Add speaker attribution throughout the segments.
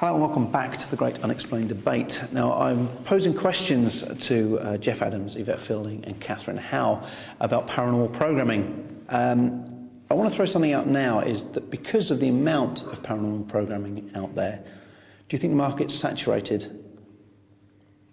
Speaker 1: Hello and welcome back to the Great Unexplained Debate. Now, I'm posing questions to Geoff Adams, Yvette Fielding and Cath Howe about paranormal programming. I want to throw something out now, is that because of the amount of paranormal programming out there, do you think the market's saturated?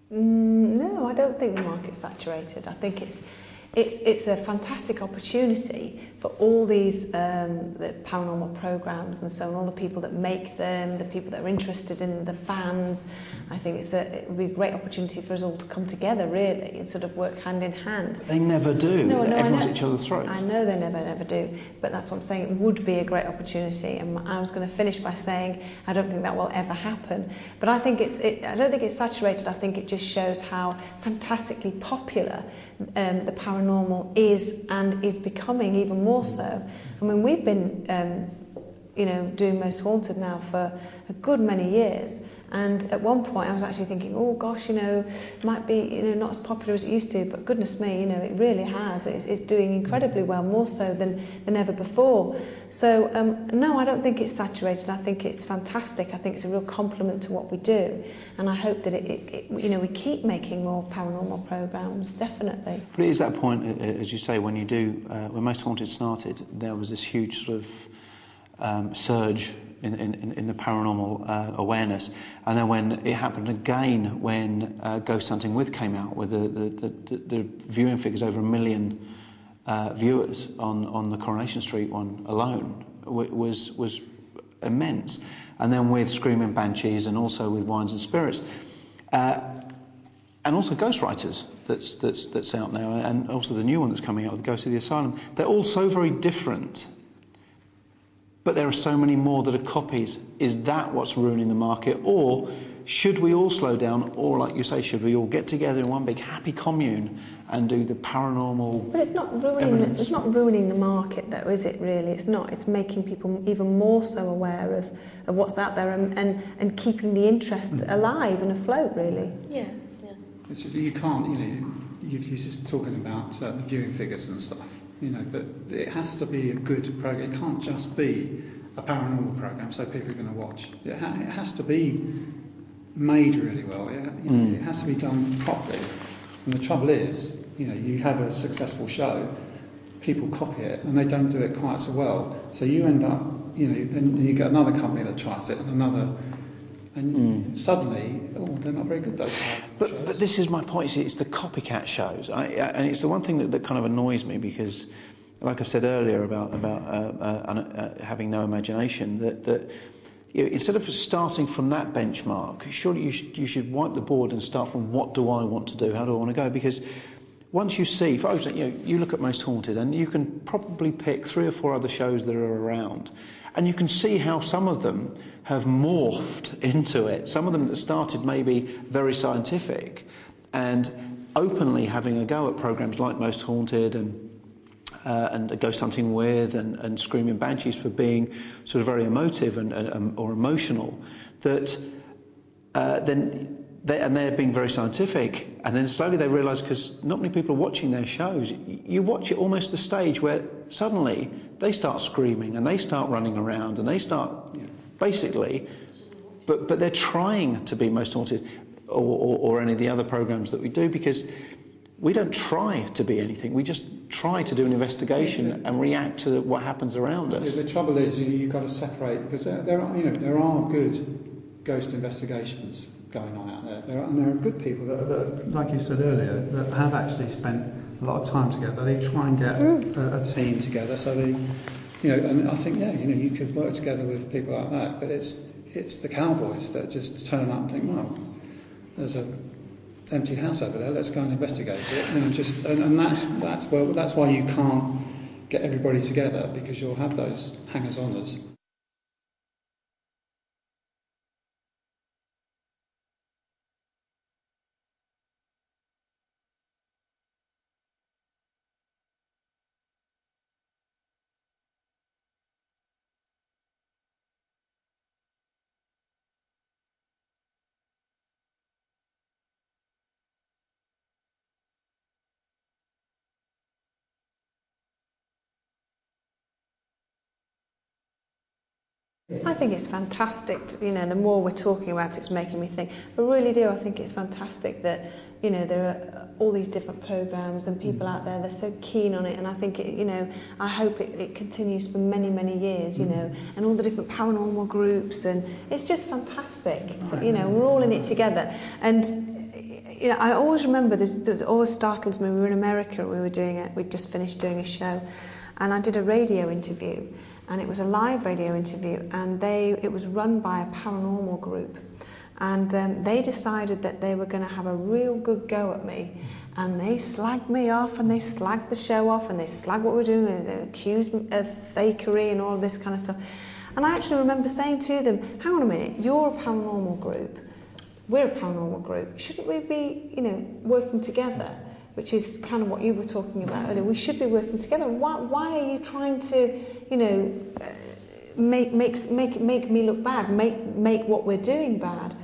Speaker 2: No, I don't think the market's saturated. I think it's a fantastic opportunity for all these the paranormal programs and so on, all the people that make them, the people that are interested in the fans. I think it would be a great opportunity for us all to come together, really, and sort of work hand in hand.
Speaker 1: They never do.
Speaker 2: No,
Speaker 1: everyone's at each other's throats.
Speaker 2: I know they never do, but that's what I'm saying. It would be a great opportunity, and I was going to finish by saying I don't think that will ever happen. But I think I don't think it's saturated. I think it just shows how fantastically popular the paranormal is and is becoming even more so. I mean, we've been, doing Most Haunted now for a good many years. And at one point I was actually thinking, oh gosh, it might be, not as popular as it used to, but goodness me, it really has. It's doing incredibly well, more so than ever before. So, no, I don't think it's saturated. I think it's fantastic. I think it's a real compliment to what we do. And I hope that we keep making more paranormal programmes, definitely.
Speaker 1: But it is that point, as you say, when Most Haunted started, there was this huge sort of surge in the paranormal awareness, and then when it happened again when Ghost Hunting With came out, with the viewing figures over 1 million viewers on the Coronation Street one alone was immense, and then with Screaming Banshees and also with Wines and Spirits, and also Ghostwriters that's out now, and also the new one that's coming out with Ghost of the Asylum. They're all so very different. But there are so many more that are copies. Is that what's ruining the market? Or should we all slow down? Or, like you say, should we all get together in one big happy commune and do the paranormal?
Speaker 2: But it's not ruining the market, though, is it? Really, it's not. It's making people even more so aware of what's out there and keeping the interest alive and afloat. Really. Yeah.
Speaker 3: It's just, you can't. You're just talking about the viewing figures and stuff. But it has to be a good program. It can't just be a paranormal program so people are going to watch. It has to be made really well. It has to be done properly. And the trouble is, you have a successful show, people copy it, and they don't do it quite so well. So you end up, then you get another company that tries it, and another. And suddenly, they're not very good, those shows.
Speaker 1: But this is my point. It's the copycat shows, and it's the one thing that kind of annoys me, because, like I've said earlier about having no imagination, that instead of starting from that benchmark, surely you should wipe the board and start from what do I want to do, how do I want to go? Because once you see, for example, you look at Most Haunted, and you can probably pick 3 or 4 other shows that are around, and you can see how some of them have morphed into it. Some of them that started maybe very scientific and openly having a go at programs like Most Haunted and Ghost Hunting With and Screaming Banshees for being sort of very emotive or emotional, that they're being very scientific, and then slowly they realise, because not many people are watching their shows, you watch it almost the stage where suddenly they start screaming and they start running around and they start basically, but they're trying to be Most Haunted or any of the other programs that we do, because we don't try to be anything. We just try to do an investigation and react to what happens around us.
Speaker 3: The trouble is, you've got to separate, because there are good ghost investigations going on out there. There are good people that, like you said earlier, that have actually spent a lot of time together. They try and get a team together, so they. And I think, you could work together with people like that, but it's the cowboys that just turn up and think, well, there's an empty house over there, let's go and investigate it, and that's why you can't get everybody together, because you'll have those hangers-oners.
Speaker 2: I think it's fantastic, you know, the more we're talking about it, it's making me think. I really do. I think it's fantastic that, you know, there are all these different programs and people out there, they're so keen on it, and I think, you know, I hope it continues for many, many years, you know, and all the different paranormal groups, and it's just fantastic, you know, we're all in it together. And, you know, I always remember, it always startles me, we were in America and we'd just finished doing a show, and I did a radio interview. And it was a live radio interview, and it was run by a paranormal group, and they decided that they were going to have a real good go at me, and they slagged me off, and they slagged the show off, and they slagged what we're doing, and they accused me of fakery and all of this kind of stuff. And I actually remember saying to them, hang on a minute, you're a paranormal group, we're a paranormal group, shouldn't we be, you know, working together? Which is kind of what you were talking about earlier. We should be working together. Why are you trying to, you know, make me look bad, make what we're doing bad?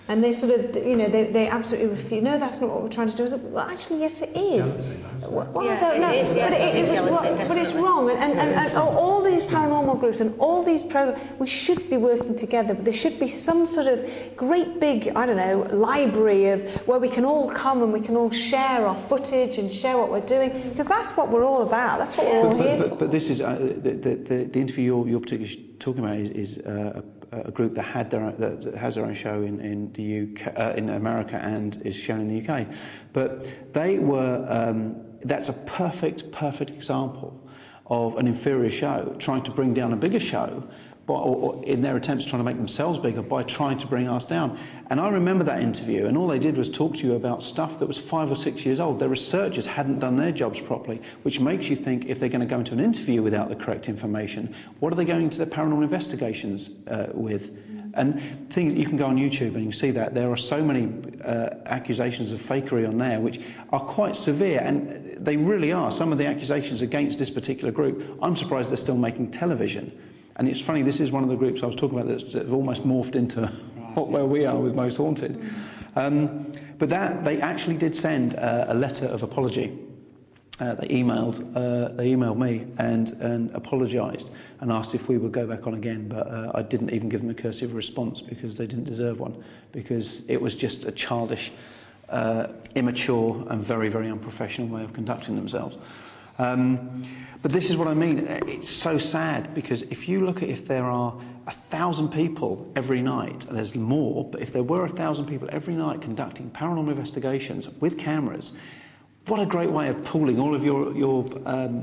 Speaker 2: And they sort of, you know, they absolutely refuse. No, that's not what we're trying to do. Well, actually, yes, it is. Well, yeah, I don't know, but it's wrong. And all these paranormal groups and all these programs, we should be working together. But there should be some sort of great big, I don't know, library of where we can all come and we can all share our footage and share what we're doing, because that's what we're all about. That's what we're all here for.
Speaker 1: But this is the interview you're particularly talking about is a group that has their own show in the UK, in America, and is shown in the UK. But they were that's a perfect example of an inferior show trying to bring down a bigger show, or in their attempts trying to make themselves bigger by trying to bring us down. And I remember that interview, and all they did was talk to you about stuff that was 5 or 6 years old. Their researchers hadn't done their jobs properly, which makes you think, if they're going to go into an interview without the correct information, what are they going into their paranormal investigations with? And things, you can go on YouTube and you see that there are so many accusations of fakery on there which are quite severe, and they really are. Some of the accusations against this particular group, I'm surprised they're still making television. And it's funny, this is one of the groups I was talking about that have almost morphed into where we are with Most Haunted. But they actually did send a letter of apology. They emailed me and apologised and asked if we would go back on again, but I didn't even give them a cursive response because they didn't deserve one, because it was just a childish, immature and very, very unprofessional way of conducting themselves. But this is what I mean. It's so sad, because if you look at, if there are 1,000 people every night, there's more, but if there were 1,000 people every night conducting paranormal investigations with cameras, what a great way of pooling all of your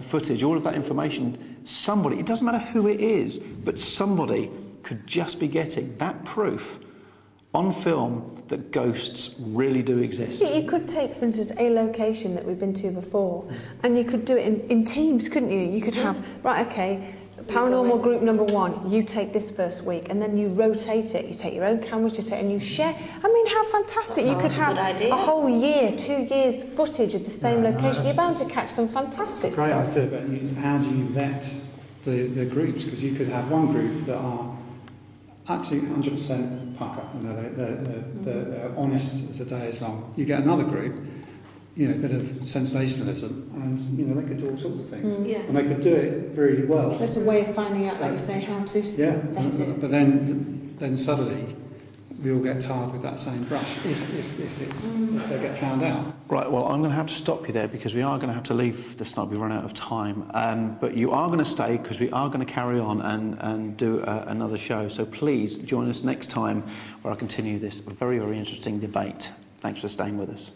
Speaker 1: footage, all of that information. Somebody, it doesn't matter who it is, but somebody could just be getting that proof on film that ghosts really do exist.
Speaker 2: You could take, for instance, a location that we've been to before, and you could do it in teams, couldn't you? You could have, right, okay, paranormal group number 1, you take this first week, and then you rotate it. You take your own cameras, and you share. I mean, how fantastic. You could have a whole year, 2 years footage of the same location. You're bound to catch some fantastic stuff.
Speaker 3: Great idea, but how do you vet the groups? Because you could have one group that are actually 100% pucker, you know, they're honest as the day is long. You get another group, you know, a bit of sensationalism, and you know, they could do all sorts of things, and they could do it really well.
Speaker 2: There's a way of finding out, like you say, how to vet it.
Speaker 3: But then suddenly we all get tarred with that same brush if they get found out.
Speaker 1: Right, well, I'm going to have to stop you there, because we are going to have to leave this night. We've run out of time. But you are going to stay, because we are going to carry on and do another show. So please join us next time, where I continue this very, very interesting debate. Thanks for staying with us.